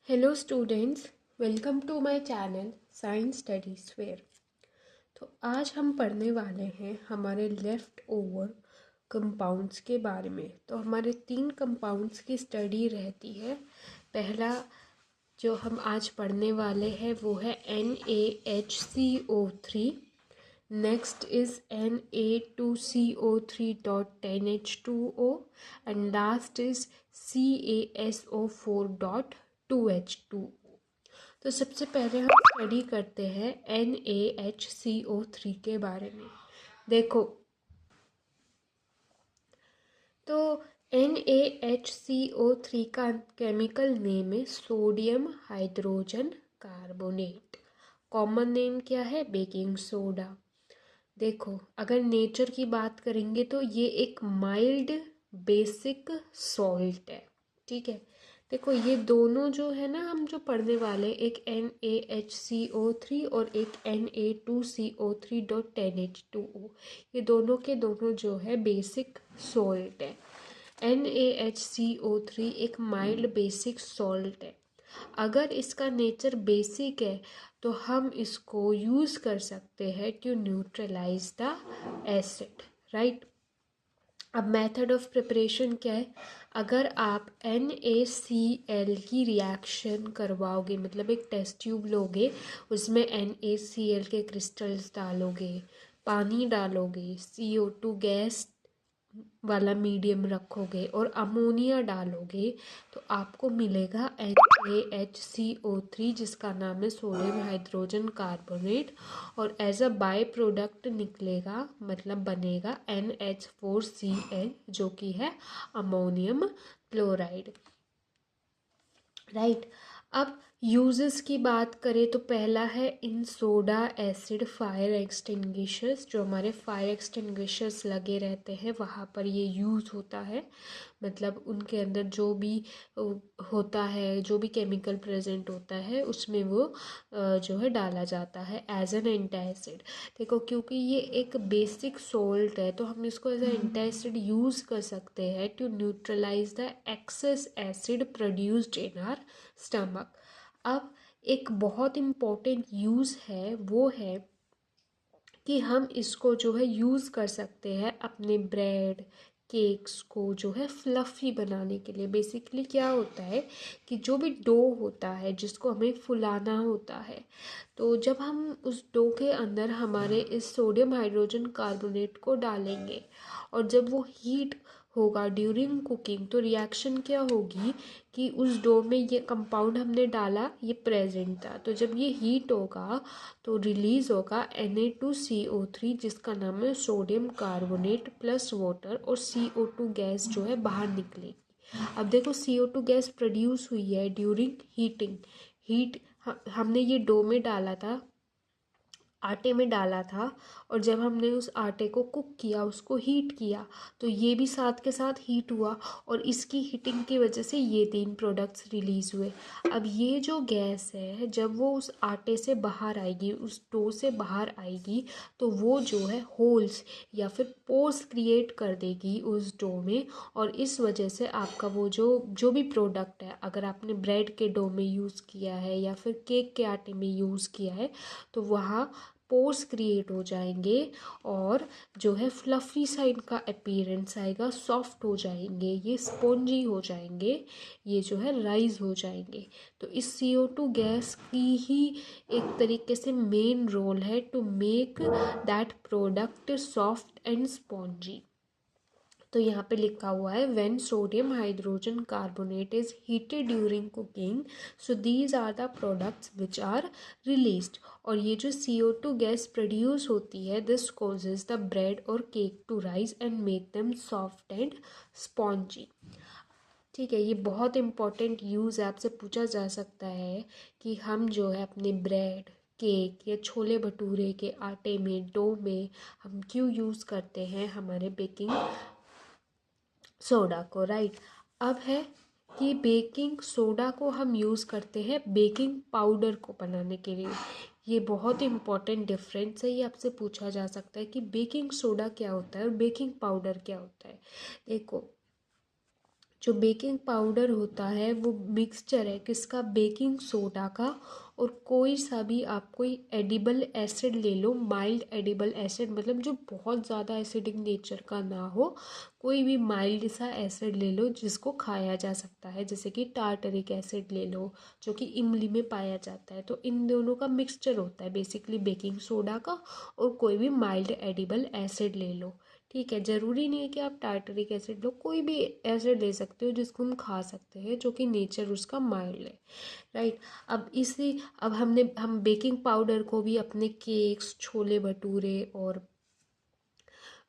Hello students, welcome to my channel science studies fair. तो आज हम पढ़ने वाले हैं हमारे लेफ़्ट ओवर कंपाउंड्स के बारे में। तो हमारे 3 कंपाउंड्स की स्टडी रहती है। पहला जो हम आज पढ़ने वाले हैं वो है NaHCO3। Next is Na2CO3.10H2O and last is CaSO4.2H2O। तो सबसे पहले हम स्टडी करते हैं NaHCO3 के बारे में। देखो, तो NaHCO3 का केमिकल नेम है sodium hydrogen carbonate. Common name क्या है? Baking soda. देखो, अगर नेचर की बात करेंगे तो ये एक माइल्ड बेसिक सॉल्ट है। ठीक है, देखो ये दोनों जो है ना, हम जो पढ़ने वाले, एक NaHCO3 और एक Na2CO3.10H2O, ये दोनों के दोनों जो है बेसिक सॉल्ट है। NaHCO3 एक माइल्ड बेसिक सॉल्ट है। अगर इसका नेचर बेसिक है तो हम इसको यूज़ कर सकते हैं to neutralise the acid, right. अब मेथड ऑफ प्रिपरेशन क्या है? अगर आप NaCl की रिएक्शन करवाओगे, मतलब एक टेस्ट ट्यूब लोगे, उसमें NaCl के क्रिस्टल्स डालोगे, पानी डालोगे, CO2 गैस वाला मीडियम रखोगे और अमोनिया डालोगे, तो आपको मिलेगा NaHCO3, जिसका नाम है सोडियम हाइड्रोजन कार्बोनेट, और एज अ बाय प्रोडक्ट निकलेगा, मतलब बनेगा NH4Cl, जो कि है अमोनियम क्लोराइड, राइट। अब यूजेस की बात करें तो पहला है इन सोडा एसिड फायर एक्सटिंग्विशर्स। जो हमारे फायर एक्सटिंग्विशर्स लगे रहते हैं वहाँ पर ये यूज़ होता है, मतलब उनके अंदर जो भी होता है, जो भी केमिकल प्रेजेंट होता है, उसमें वो जो है डाला जाता है एज एन एंटासिड। देखो, क्योंकि ये एक बेसिक सॉल्ट है तो हम इसको एज एन एंटासिड यूज़ कर सकते हैं to neutralise the excess acid produced in our stomach. अब एक बहुत इम्पोर्टेंट यूज़ है, वो है कि हम इसको जो है यूज़ कर सकते हैं अपने ब्रेड केक्स को जो है फ्लफ़ी बनाने के लिए। बेसिकली क्या होता है कि जो भी डो होता है जिसको हमें फुलाना होता है, तो जब हम उस डो के अंदर हमारे इस सोडियम हाइड्रोजन कार्बोनेट को डालेंगे और जब वो हीट होगा ड्यूरिंग कुकिंग, तो रिएक्शन क्या होगी कि उस डो में ये कंपाउंड हमने डाला, ये प्रेजेंट था, तो जब ये हीट होगा तो रिलीज़ होगा Na2CO3, जिसका नाम है सोडियम कार्बोनेट प्लस वाटर, और CO2 गैस जो है बाहर निकलेगी। अब देखो, CO2 गैस प्रोड्यूस हुई है ड्यूरिंग हीटिंग। हमने ये डो में डाला था, आटे में डाला था, और जब हमने उस आटे को कुक किया, उसको हीट किया, तो ये भी साथ के साथ हीट हुआ, और इसकी हीटिंग की वजह से ये 3 प्रोडक्ट्स रिलीज़ हुए। अब ये जो गैस है, जब वो उस आटे से बाहर आएगी, उस डो से बाहर आएगी, तो वो जो है होल्स या फिर पोर्स क्रिएट कर देगी उस डो में, और इस वजह से आपका वो जो भी प्रोडक्ट है, अगर आपने ब्रेड के डो में यूज़ किया है या फिर केक के आटे में यूज़ किया है, तो वहाँ पोर्स क्रिएट हो जाएंगे, और जो है फ्लफ़ी सा इनका अपीयरेंस आएगा, सॉफ्ट हो जाएंगे, ये स्पॉन्जी हो जाएंगे, ये जो है राइज हो जाएंगे। तो इस CO2 गैस की ही एक तरीके से मेन रोल है to make that product soft and spongy. तो यहाँ पे लिखा हुआ है when sodium hydrogen carbonate is heated during cooking, so these are the products which are released. और ये जो CO2 गैस प्रोड्यूस होती है, दिस कॉजेज द ब्रेड और cake to rise and make them soft and spongy. ठीक है, ये बहुत इंपॉर्टेंट यूज़ है, आपसे पूछा जा सकता है कि हम जो है अपने ब्रेड केक या छोले भटूरे के आटे में, डो में हम क्यों यूज़ करते हैं हमारे बेकिंग सोडा को, राइट। अब है कि बेकिंग सोडा को हम यूज़ करते हैं बेकिंग पाउडर को बनाने के लिए। ये बहुत इंपॉर्टेंट डिफरेंस है, ये आपसे पूछा जा सकता है कि बेकिंग सोडा क्या होता है और बेकिंग पाउडर क्या होता है। देखो, जो बेकिंग पाउडर होता है वो मिक्सचर है किसका, बेकिंग सोडा का और कोई सा भी आप कोई एडिबल एसिड ले लो, माइल्ड एडिबल एसिड मतलब जो बहुत ज़्यादा एसिडिक नेचर का ना हो, कोई भी माइल्ड सा एसिड ले लो जिसको खाया जा सकता है, जैसे कि टार्टरिक एसिड ले लो जो कि इमली में पाया जाता है। तो इन दोनों का मिक्सचर होता है बेसिकली बेकिंग सोडा का, और कोई भी माइल्ड एडिबल एसिड ले लो। ठीक है, ज़रूरी नहीं है कि आप टार्टरिक एसिड लो, कोई भी एसिड ले सकते हो जिसको हम खा सकते हैं जो कि नेचर उसका माइल्ड है, राइट। अब हम बेकिंग पाउडर को भी अपने केक्स, छोले भटूरे और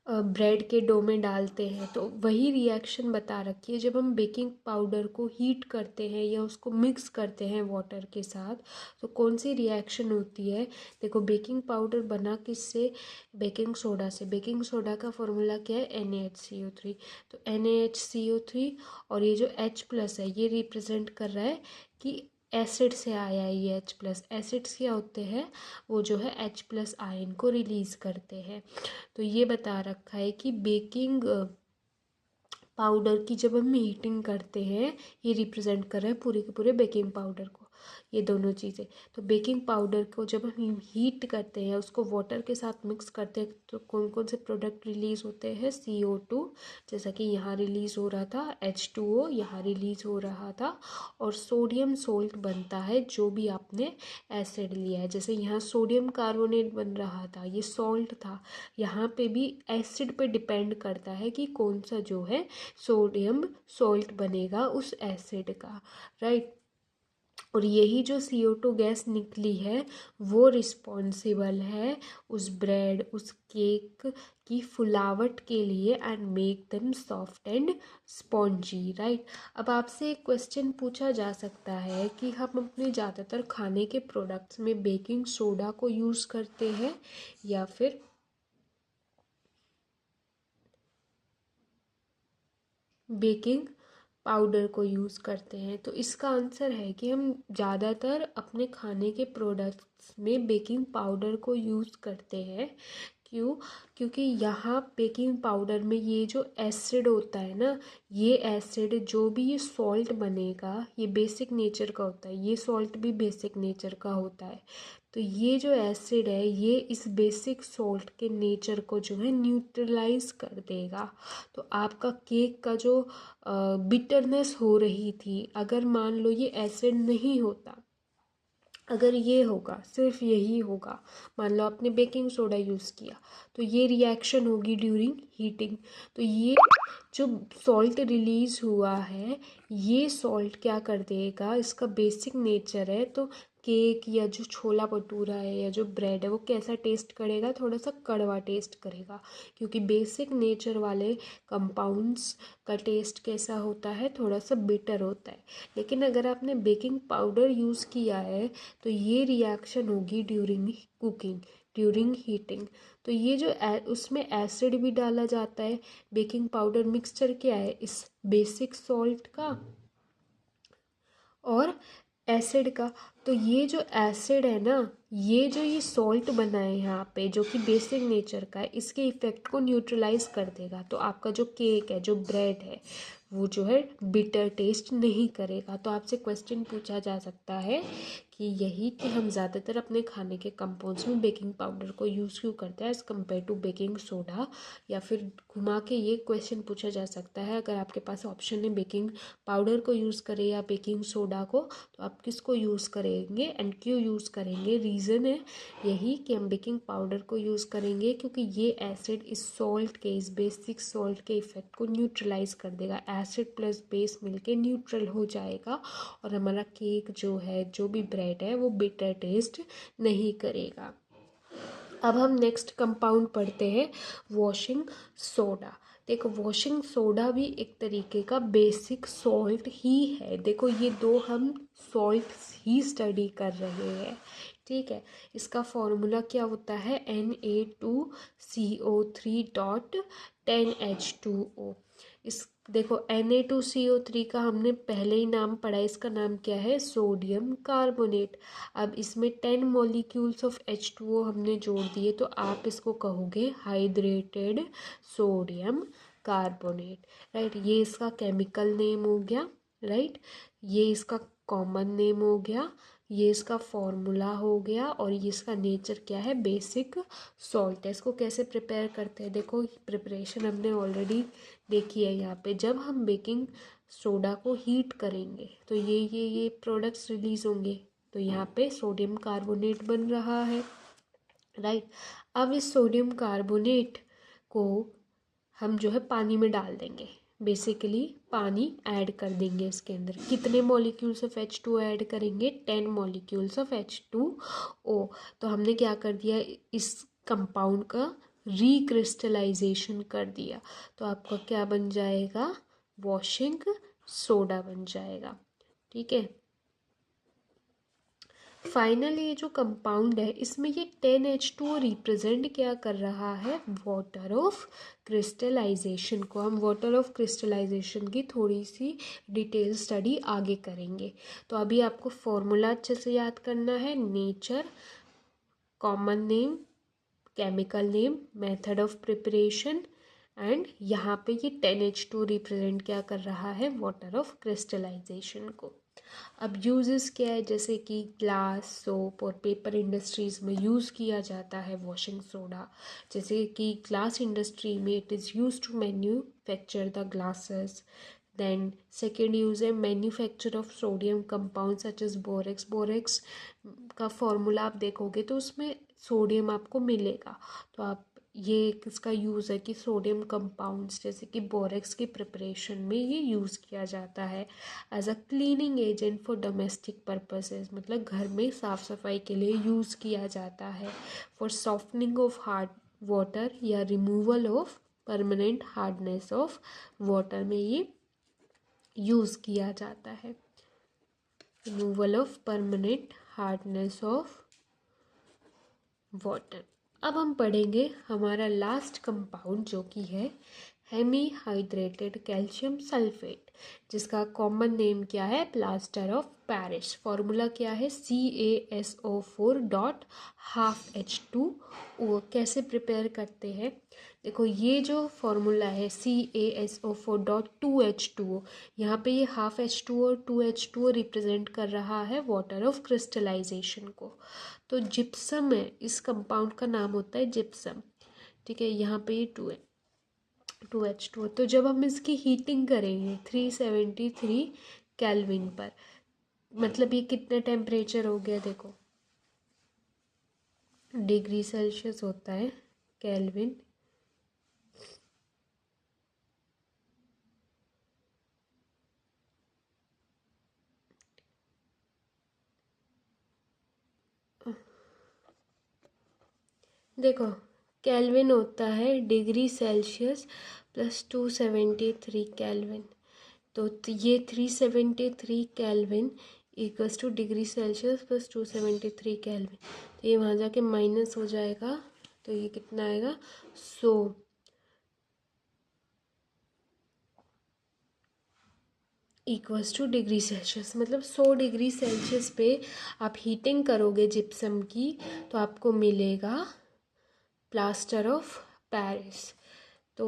ब्रेड के डो में डालते हैं, तो वही रिएक्शन बता रखी है। जब हम बेकिंग पाउडर को हीट करते हैं या उसको मिक्स करते हैं वाटर के साथ, तो कौन सी रिएक्शन होती है। देखो बेकिंग पाउडर बना किससे, बेकिंग सोडा से। बेकिंग सोडा का फॉर्मूला क्या है, NaHCO3। तो NaHCO3 और ये जो H+ है ये रिप्रेजेंट कर रहा है कि एसिड से आया है ये H+। एसिड्स क्या होते हैं, वो जो है H+ आयन को रिलीज़ करते हैं। तो ये बता रखा है कि बेकिंग पाउडर की जब हम हीटिंग करते हैं, ये रिप्रेजेंट कर रहा है पूरे के पूरे बेकिंग पाउडर को, ये दोनों चीज़ें। तो बेकिंग पाउडर को जब हम हीट करते हैं, उसको वाटर के साथ मिक्स करते हैं, तो कौन कौन से प्रोडक्ट रिलीज़ होते हैं, CO2, जैसा कि यहाँ रिलीज़ हो रहा था, H2O यहाँ रिलीज़ हो रहा था, और सोडियम सोल्ट बनता है जो भी आपने एसिड लिया है। जैसे यहाँ सोडियम कार्बोनेट बन रहा था, ये सॉल्ट था, यहाँ पे भी एसिड पे डिपेंड करता है कि कौन सा जो है सोडियम सॉल्ट बनेगा उस एसिड का, राइट। और यही जो CO2 गैस निकली है वो रिस्पॉन्सिबल है उस ब्रेड, उस केक की फुलावट के लिए and make them soft and spongy, right. अब आपसे एक क्वेश्चन पूछा जा सकता है कि हम अपने ज़्यादातर खाने के प्रोडक्ट्स में बेकिंग सोडा को यूज़ करते हैं या फिर बेकिंग पाउडर को यूज़ करते हैं। तो इसका आंसर है कि हम ज़्यादातर अपने खाने के प्रोडक्ट्स में बेकिंग पाउडर को यूज़ करते हैं। क्यों, क्योंकि यहाँ बेकिंग पाउडर में ये जो एसिड होता है ना, ये एसिड जो भी ये सॉल्ट बनेगा ये बेसिक नेचर का होता है, ये सॉल्ट भी बेसिक नेचर का होता है। तो ये जो एसिड है ये इस बेसिक सॉल्ट के नेचर को जो है न्यूट्रलाइज कर देगा। तो आपका केक का जो बिटरनेस हो रही थी, अगर मान लो ये एसिड नहीं होता, अगर ये होगा, सिर्फ यही होगा, मान लो आपने बेकिंग सोडा यूज़ किया, तो ये रिएक्शन होगी ड्यूरिंग हीटिंग। तो ये जो सॉल्ट रिलीज़ हुआ है, ये सॉल्ट क्या कर देगा, इसका बेसिक नेचर है, तो केक या जो छोला भटूरा है या जो ब्रेड है वो कैसा टेस्ट करेगा, थोड़ा सा कड़वा टेस्ट करेगा, क्योंकि बेसिक नेचर वाले कंपाउंड्स का टेस्ट कैसा होता है, थोड़ा सा बिटर होता है। लेकिन अगर आपने बेकिंग पाउडर यूज़ किया है तो ये रिएक्शन होगी ड्यूरिंग कुकिंग, ड्यूरिंग हीटिंग। तो ये जो उसमें एसिड भी डाला जाता है, बेकिंग पाउडर मिक्सचर क्या है, इस बेसिक सॉल्ट का और एसिड का। तो ये जो एसिड है ना, ये सॉल्ट बना है यहाँ पे जो कि बेसिक नेचर का है, इसके इफेक्ट को न्यूट्रलाइज कर देगा। तो आपका जो केक है, जो ब्रेड है, वो जो है बिटर टेस्ट नहीं करेगा। तो आपसे क्वेश्चन पूछा जा सकता है कि यही कि हम ज़्यादातर अपने खाने के कंपाउंड्स में बेकिंग पाउडर को यूज़ क्यों करते हैं as compare to baking soda. या फिर घुमा के ये क्वेश्चन पूछा जा सकता है, अगर आपके पास ऑप्शन है बेकिंग पाउडर को यूज़ करें या बेकिंग सोडा को, तो आप किसको यूज़ करेंगे एंड क्यों यूज़ करेंगे। रीज़न है यही कि हम बेकिंग पाउडर को यूज़ करेंगे क्योंकि ये एसिड इस सॉल्ट के, इस बेसिक सॉल्ट के इफ़ेक्ट को न्यूट्रलाइज कर देगा, एसिड प्लस बेस मिलके न्यूट्रल हो जाएगा और हमारा केक जो है, जो भी ब्रेड है, वो बिटर टेस्ट नहीं करेगा। अब हम नेक्स्ट कंपाउंड पढ़ते हैं वॉशिंग सोडा। देखो वॉशिंग सोडा भी एक तरीके का बेसिक सॉल्ट ही है। देखो ये दो हम सॉल्ट ही स्टडी कर रहे हैं, ठीक है। इसका फॉर्मूला क्या होता है, Na2CO3.10H2O। इस देखो Na2CO3 का हमने पहले ही नाम पढ़ा है, इसका नाम क्या है, सोडियम कार्बोनेट। अब इसमें 10 मॉलिक्यूल्स ऑफ H2O हमने जोड़ दिए, तो आप इसको कहोगे हाइड्रेटेड सोडियम कार्बोनेट, राइट। ये इसका केमिकल नेम हो गया, राइट। ये इसका कॉमन नेम हो गया, ये इसका फॉर्मूला हो गया, और ये इसका नेचर क्या है, बेसिक सॉल्ट है। इसको कैसे प्रिपेयर करते हैं, देखो प्रिपरेशन हमने ऑलरेडी देखी है। यहाँ पे जब हम बेकिंग सोडा को हीट करेंगे तो ये प्रोडक्ट्स रिलीज होंगे, तो यहाँ पे सोडियम कार्बोनेट बन रहा है, राइट। अब इस सोडियम कार्बोनेट को हम जो है पानी में डाल देंगे, बेसिकली पानी ऐड कर देंगे इसके अंदर। कितने मॉलिक्यूल्स ऑफ H2O ऐड करेंगे, 10 मॉलिक्यूल्स ऑफ H2O। तो हमने क्या कर दिया, इस कंपाउंड का रिक्रिस्टलाइजेशन कर दिया, तो आपका क्या बन जाएगा, वॉशिंग सोडा बन जाएगा, ठीक है। फाइनली ये जो कंपाउंड है इसमें ये 10H2O रिप्रेजेंट क्या कर रहा है, वाटर ऑफ क्रिस्टलाइजेशन को। हम वाटर ऑफ क्रिस्टलाइजेशन की थोड़ी सी डिटेल स्टडी आगे करेंगे। तो अभी आपको फॉर्मूला अच्छे से याद करना है, nature, common name, chemical name, method of preparation, and यहाँ पे ये 10H2 रिप्रेजेंट क्या कर रहा है, वाटर ऑफ क्रिस्टलाइजेशन को। अब यूजेस क्या है, जैसे कि ग्लास, सोप और पेपर इंडस्ट्रीज़ में यूज़ किया जाता है वॉशिंग सोडा। जैसे कि ग्लास इंडस्ट्री में it is use to manufacture the glasses. Then second use है manufacture of sodium compound such as borax. Borax का फॉर्मूला आप देखोगे तो उसमें सोडियम आपको मिलेगा, तो आप ये इसका यूज़ है कि सोडियम कंपाउंड्स जैसे कि बोरेक्स की प्रिपरेशन में ये यूज़ किया जाता है as a cleaning agent for domestic purposes, मतलब घर में साफ़ सफाई के लिए यूज़ किया जाता है। For softening of hard water या removal of permanent hardness of water में ये यूज़ किया जाता है, removal of permanent hardness of water. अब हम पढ़ेंगे हमारा लास्ट कंपाउंड जो कि है हेमीहाइड्रेटेड कैल्शियम सल्फेट, जिसका कॉमन नेम क्या है, प्लास्टर ऑफ पेरिस। फॉर्मूला क्या है, CaSO4 डॉट हाफ H2O। कैसे प्रिपेयर करते हैं, देखो ये जो फॉर्मूला है CaSO4 डॉट 2H2O, यहाँ पे ये हाफ H2O और 2H2O रिप्रेजेंट कर रहा है वाटर ऑफ क्रिस्टलाइजेशन को। तो जिप्सम है, इस कंपाउंड का नाम होता है जिप्सम, ठीक है। यहाँ पे ये 2H2O। तो जब हम इसकी हीटिंग करेंगे 373 केल्विन पर, मतलब ये कितने टेम्परेचर हो गया, देखो डिग्री सेल्सियस होता है, केल्विन देखो केल्विन होता है डिग्री सेल्सियस प्लस 273 केल्विन। तो ये 373 kelvin equals two degree Celsius plus 273 kelvin. तो ये वहाँ जाके माइनस हो जाएगा, तो ये कितना आएगा 100 इक्वल्स टू डिग्री सेल्सियस। मतलब 100 डिग्री सेल्सियस पे आप हीटिंग करोगे जिप्सम की तो आपको मिलेगा प्लास्टर ऑफ पेरिस। तो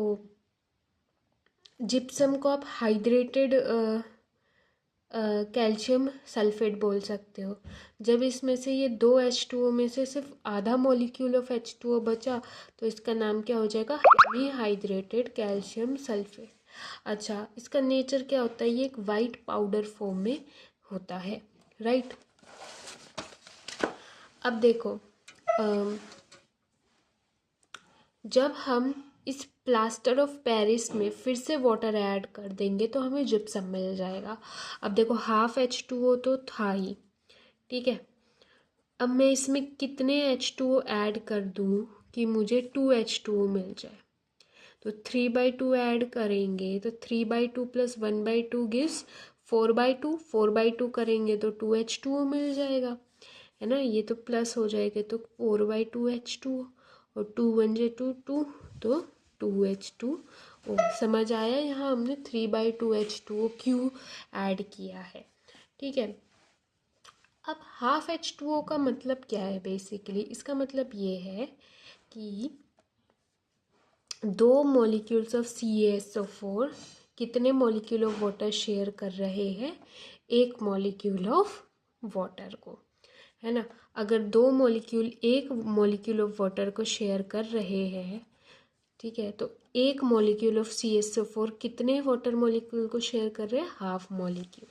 जिप्सम को आप हाइड्रेटेड कैल्शियम सल्फेट बोल सकते हो। जब इसमें से ये 2H2O में से सिर्फ आधा मॉलिक्यूल ऑफ H2O बचा तो इसका नाम क्या हो जाएगा, हेमीहाइड्रेटेड कैल्शियम सल्फेट। अच्छा, इसका नेचर क्या होता है, ये एक वाइट पाउडर फॉर्म में होता है, राइट। अब देखो जब हम इस प्लास्टर ऑफ पेरिस में फिर से वाटर ऐड कर देंगे तो हमें जिप्सम मिल जाएगा। अब देखो हाफ H2O तो था ही, ठीक है। अब मैं इसमें कितने H2O ऐड कर दूँ कि मुझे 2H2O मिल जाए, तो 3/2 ऐड करेंगे तो 3/2 प्लस 1/2 गिव्स 4/2, 4/2 करेंगे तो 2H2O मिल जाएगा, है ना। ये तो प्लस हो जाएगा तो 4/2 H2O, और 2 1 जे 2 2, तो 2H2O। समझ आया, यहाँ हमने 3/2 H2O क्यों ऐड किया है, ठीक है। अब हाफ H2O का मतलब क्या है, बेसिकली इसका मतलब ये है कि दो मॉलिक्यूल्स ऑफ CaSO4 कितने मॉलिक्यूल ऑफ वाटर शेयर कर रहे हैं? एक मॉलिक्यूल ऑफ वाटर को, है ना। अगर दो मॉलिक्यूल एक मॉलिक्यूल ऑफ वाटर को शेयर कर रहे हैं, ठीक है, तो एक मॉलिक्यूल ऑफ CaSO4 कितने वाटर मॉलिक्यूल को शेयर कर रहे हैं? हाफ मॉलिक्यूल,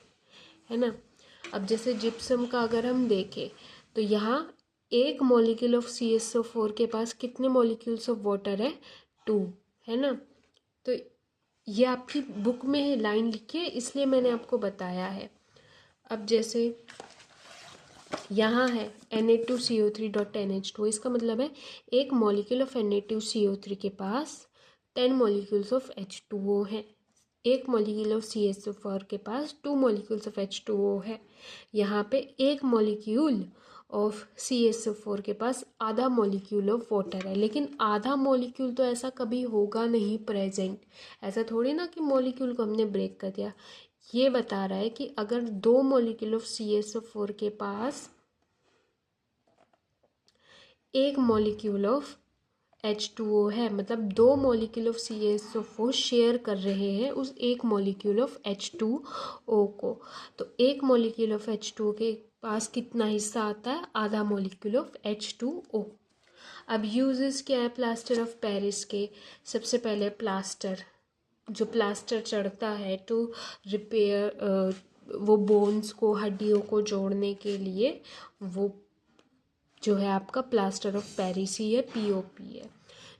है ना। अब जैसे जिप्सम का अगर हम देखें तो यहाँ एक मॉलिक्यूल ऑफ CaSO4 के पास कितने मॉलिक्यूल्स ऑफ वाटर है? 2, है ना। तो ये आपकी बुक में है, लाइन लिखी है, इसलिए मैंने आपको बताया है। अब जैसे यहाँ है Na2CO3.NH2, इसका मतलब है एक मॉलिक्यूल ऑफ Na2CO3 के पास 10 मॉलिक्यूल्स ऑफ H2O है। एक मॉलिक्यूल ऑफ CaSO4 के पास 2 मॉलिक्यूल्स ऑफ H2O है। यहाँ पे एक मॉलिक्यूल ऑफ CaSO4 के पास आधा मॉलिक्यूल ऑफ वाटर है, लेकिन आधा मॉलिक्यूल तो ऐसा कभी होगा नहीं प्रेजेंट। ऐसा थोड़ी ना कि मॉलिक्यूल को हमने ब्रेक कर दिया। ये बता रहा है कि अगर दो मॉलिक्यूल ऑफ CaSO4 के पास एक मॉलिक्यूल ऑफ H2O है, मतलब दो मॉलिक्यूल ऑफ CaSO4 शेयर कर रहे हैं उस एक मॉलिक्यूल ऑफ H2O को, तो एक मॉलिक्यूल ऑफ H2O के पास कितना हिस्सा आता है? आधा मॉलिक्यूल ऑफ H2O। अब यूजेस क्या है प्लास्टर ऑफ पेरिस के? सबसे पहले प्लास्टर, जो प्लास्टर चढ़ता है टू रिपेयर वो बोन्स को, हड्डियों को जोड़ने के लिए, वो जो है आपका प्लास्टर ऑफ पेरिस ही है, POP है।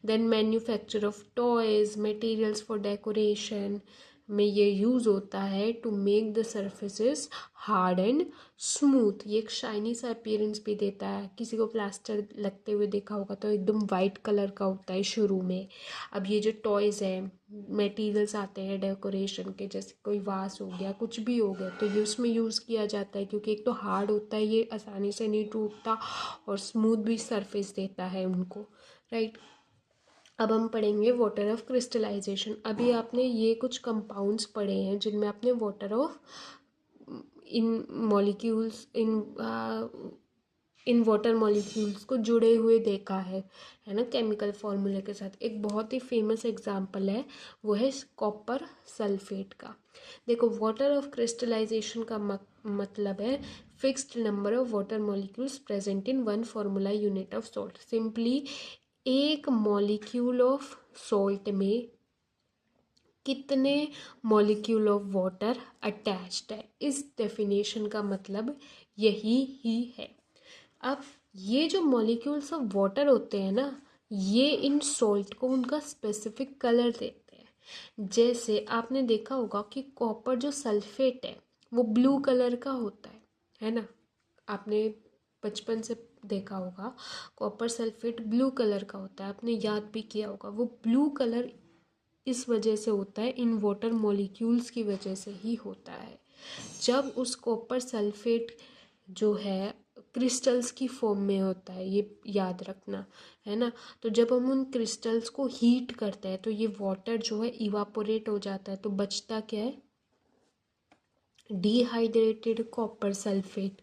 Then manufacture of toys, materials for decoration में ये यूज़ होता है to make the surfaces hard and smooth. ये एक शाइनी सा अपीयरेंस भी देता है। किसी को प्लास्टर लगते हुए देखा होगा तो एकदम वाइट कलर का होता है शुरू में। अब ये जो टॉयज़ है, मटेरियल्स आते हैं डेकोरेशन के, जैसे कोई वास हो गया, कुछ भी हो गया, तो ये उसमें यूज़ किया जाता है क्योंकि एक तो हार्ड होता है, ये आसानी से नहीं टूटता, और स्मूथ भी सरफेस देता है उनको, राइट। अब हम पढ़ेंगे वाटर ऑफ क्रिस्टलाइजेशन। अभी आपने ये कुछ कंपाउंड्स पढ़े हैं जिनमें आपने water of in molecules in water molecules को जुड़े हुए देखा है ना, केमिकल फॉर्मूले के साथ। एक बहुत ही फेमस एग्जांपल है, वो है कॉपर सल्फेट का। देखो, वाटर ऑफ क्रिस्टलाइजेशन का मतलब है fixed number of water molecules present in one formula unit of salt. Simply एक मॉलिक्यूल ऑफ सॉल्ट में कितने मॉलिक्यूल ऑफ वाटर अटैच्ड है, इस डेफिनेशन का मतलब यही ही है। अब ये जो मॉलिक्यूल्स ऑफ वाटर होते हैं ना, ये इन सॉल्ट को उनका स्पेसिफिक कलर देते हैं। जैसे आपने देखा होगा कि कॉपर जो सल्फेट है वो ब्लू कलर का होता है ना। आपने बचपन से देखा होगा कॉपर सल्फेट ब्लू कलर का होता है, आपने याद भी किया होगा। वो ब्लू कलर इस वजह से होता है, इन वाटर मॉलिक्यूल्स की वजह से ही होता है। जब उस कॉपर सल्फेट जो है क्रिस्टल्स की फॉर्म में होता है, ये याद रखना, है ना। तो जब हम उन क्रिस्टल्स को हीट करते हैं तो ये वाटर जो है इवापोरेट हो जाता है, तो बचता क्या है? Dehydrated copper sulphate.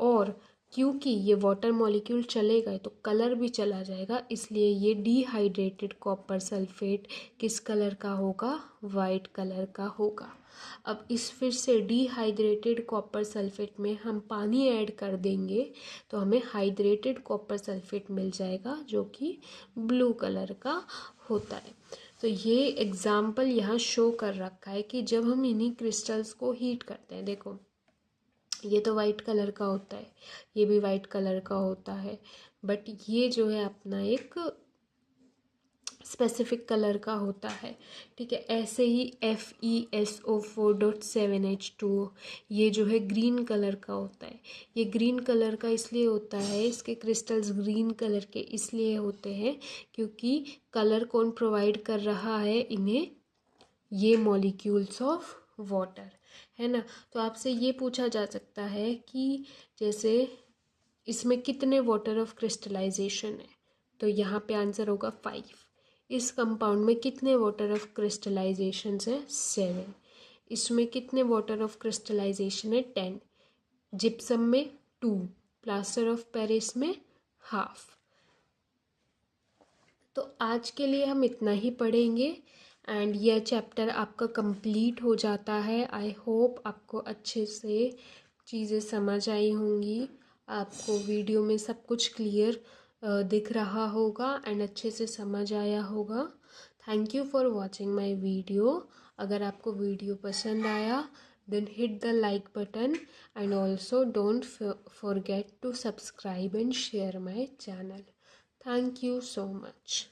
और क्योंकि ये वाटर मॉलिक्यूल चले गए तो कलर भी चला जाएगा, इसलिए ये डिहाइड्रेटेड कॉपर सल्फेट किस कलर का होगा? वाइट कलर का होगा। अब इस फिर से डिहाइड्रेटेड कॉपर सल्फेट में हम पानी ऐड कर देंगे तो हमें हाइड्रेटेड कॉपर सल्फेट मिल जाएगा जो कि ब्लू कलर का होता है। तो ये एग्जाम्पल यहाँ शो कर रखा है कि जब हम इन्हीं क्रिस्टल्स को हीट करते हैं, देखो ये तो वाइट कलर का होता है, ये भी वाइट कलर का होता है, बट ये जो है अपना एक स्पेसिफिक कलर का होता है, ठीक है। ऐसे ही FeSO4.7H2O, ये जो है ग्रीन कलर का होता है। ये ग्रीन कलर का इसलिए होता है, इसके क्रिस्टल्स ग्रीन कलर के इसलिए होते हैं क्योंकि कलर कौन प्रोवाइड कर रहा है इन्हें? ये मॉलिक्यूल्स ऑफ वाटर, है ना। तो आपसे ये पूछा जा सकता है कि जैसे इसमें कितने वाटर ऑफ क्रिस्टलाइजेशन है, तो यहाँ पे आंसर होगा 5। इस कंपाउंड में कितने वाटर ऑफ क्रिस्टलाइजेशन है? 7। इसमें कितने वाटर ऑफ क्रिस्टलाइजेशन है? 10। जिप्सम में 2, प्लास्टर ऑफ पेरिस में हाफ। तो आज के लिए हम इतना ही पढ़ेंगे एंड यह चैप्टर आपका कंप्लीट हो जाता है। आई होप आपको अच्छे से चीज़ें समझ आई होंगी, आपको वीडियो में सब कुछ क्लियर दिख रहा होगा एंड अच्छे से समझ आया होगा। Thank you for watching my video. अगर आपको वीडियो पसंद आया then hit the like button and also don't forget to subscribe and share my channel. Thank you so much.